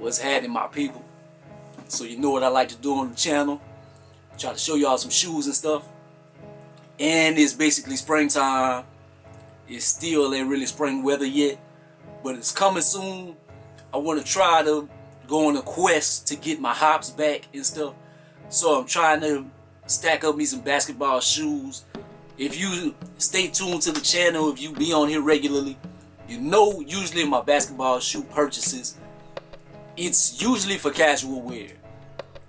What's happening, my people? So you know what I like to do on the channel, try to show y'all some shoes and stuff. And it's basically springtime. It still ain't really spring weather yet, but it's coming soon. I want to try to go on a quest to get my hops back and stuff. So I'm trying to stack up me some basketball shoes. If you stay tuned to the channel, if you be on here regularly, you know usually my basketball shoe purchases, it's usually for casual wear.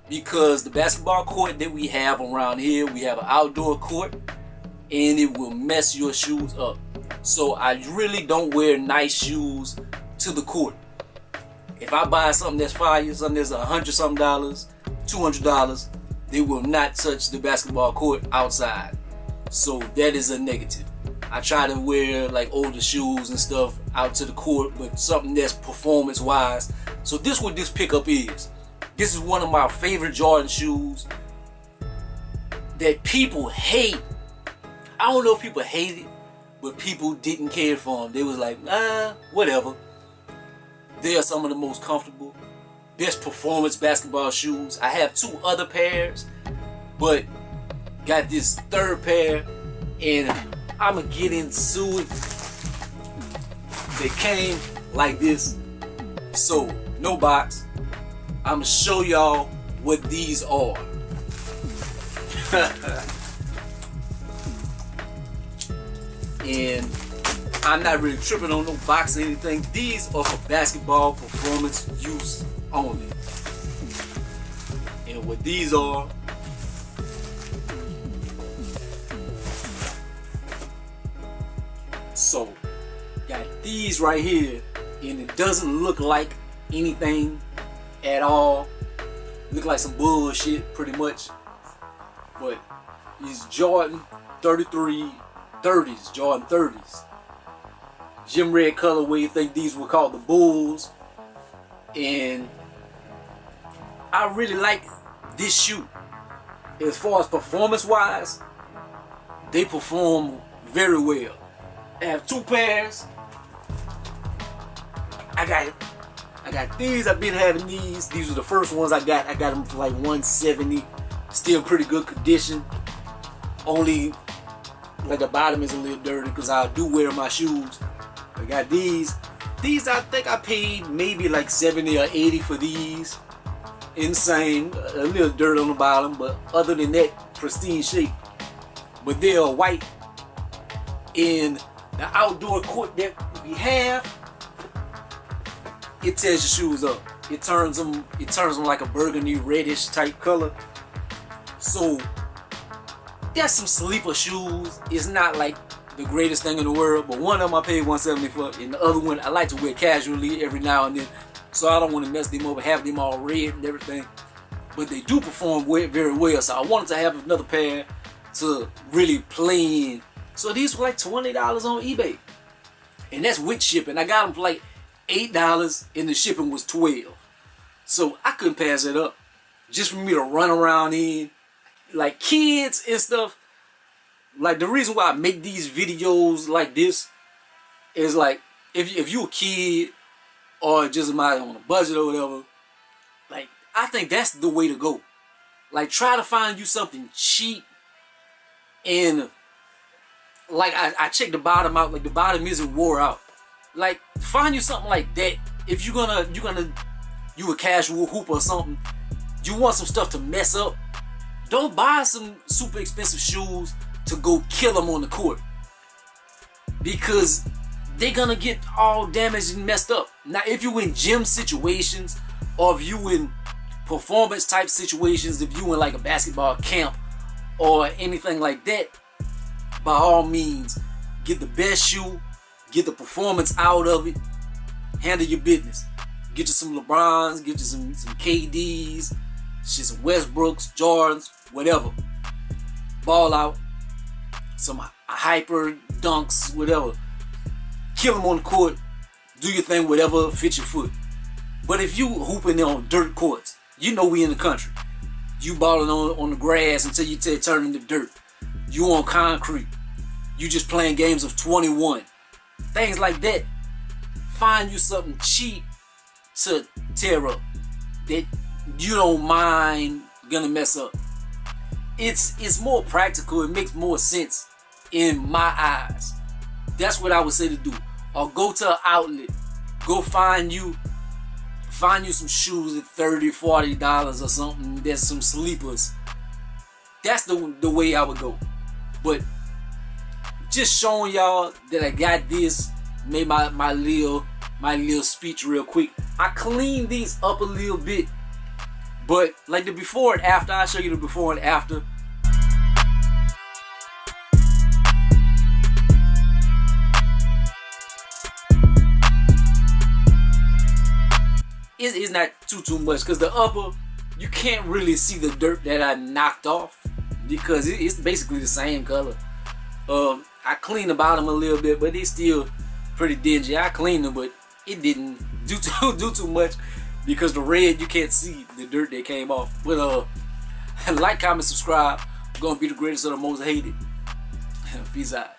Because the basketball court that we have around here, we have an outdoor court, and it will mess your shoes up. So I really don't wear nice shoes to the court. If I buy something that's fire, something that's $100 something, $200, they will not touch the basketball court outside. So that is a negative. I try to wear like older shoes and stuff out to the court, but something that's performance wise. So this is what this pickup is. This is one of my favorite Jordan shoes that people hate. I don't know if people hate it, but people didn't care for them. They was like, whatever. They are some of the most comfortable, best performance basketball shoes. I have two other pairs, but got this third pair, and I'ma get into it. They came like this, so no box. I'ma show y'all what these are. And I'm not really tripping on no box or anything. These are for basketball performance use only. And what these are, so got these right here, and it doesn't look like anything at all. Look like some bullshit pretty much. But these Jordan 33 30s, Jordan 30s. Gym red colorway. I think these were called the Bulls. And I really like this shoe. As far as performance wise, they perform very well. I have two pairs. I got these. I've been having these. These were the first ones I got. I got them for like $170. Still pretty good condition. Only like the bottom is a little dirty because I do wear my shoes. I got these. These I think I paid maybe like $70 or $80 for these. Insane. A little dirt on the bottom, but other than that, pristine shape. But they are white. In the outdoor court that we have, it tears your shoes up. It turns them like a burgundy reddish type color. So that's some sleeper shoes. It's not like the greatest thing in the world, but one of them I paid $170 for, and the other one I like to wear casually every now and then. So I don't want to mess them up, have them all red and everything. But they do perform very well. So I wanted to have another pair to really play in. So these were like $20 on eBay, and that's with shipping. I got them for like $8, and the shipping was $12. So I couldn't pass it up. Just for me to run around in, like kids and stuff. Like the reason why I make these videos like this is like if you a kid or just somebody on a budget or whatever, like I think that's the way to go. Like try to find you something cheap, and like I checked the bottom out, like the bottom isn't wore out. Like find you something like that. If you a casual hooper or something, you want some stuff to mess up, don't buy some super expensive shoes to go kill them on the court, because they're gonna get all damaged and messed up. Now if you in gym situations, or if you in performance type situations, if you in like a basketball camp or anything like that, by all means get the best shoe, get the performance out of it, handle your business. Get you some LeBrons, get you some KDs, shit, some Westbrooks, Jordans, whatever. Ball out. Some hyper dunks, whatever. Kill them on the court. Do your thing, whatever fits your foot. But if you hooping on dirt courts, you know we in the country. You balling on the grass until you turn into dirt. You on concrete. You just playing games of 21. Things like that. Find you something cheap to tear up, that you don't mind gonna mess up. It's more practical. It makes more sense in my eyes. That's what I would say to do. Or go to an outlet. Go find you some shoes at $30-$40 or something. There's some sleepers. That's the way I would go. But just showing y'all that I got this. Made my little speech real quick. I cleaned these up a little bit. But like the before and after, I'll show you the before and after. It's not too much, because the upper, you can't really see the dirt that I knocked off, because it's basically the same color. I cleaned the bottom a little bit, but it's still pretty dingy. I cleaned them, but it didn't do too much, because the red, you can't see the dirt that came off. But like, comment, subscribe. I'm gonna be the greatest of the most hated. Peace out.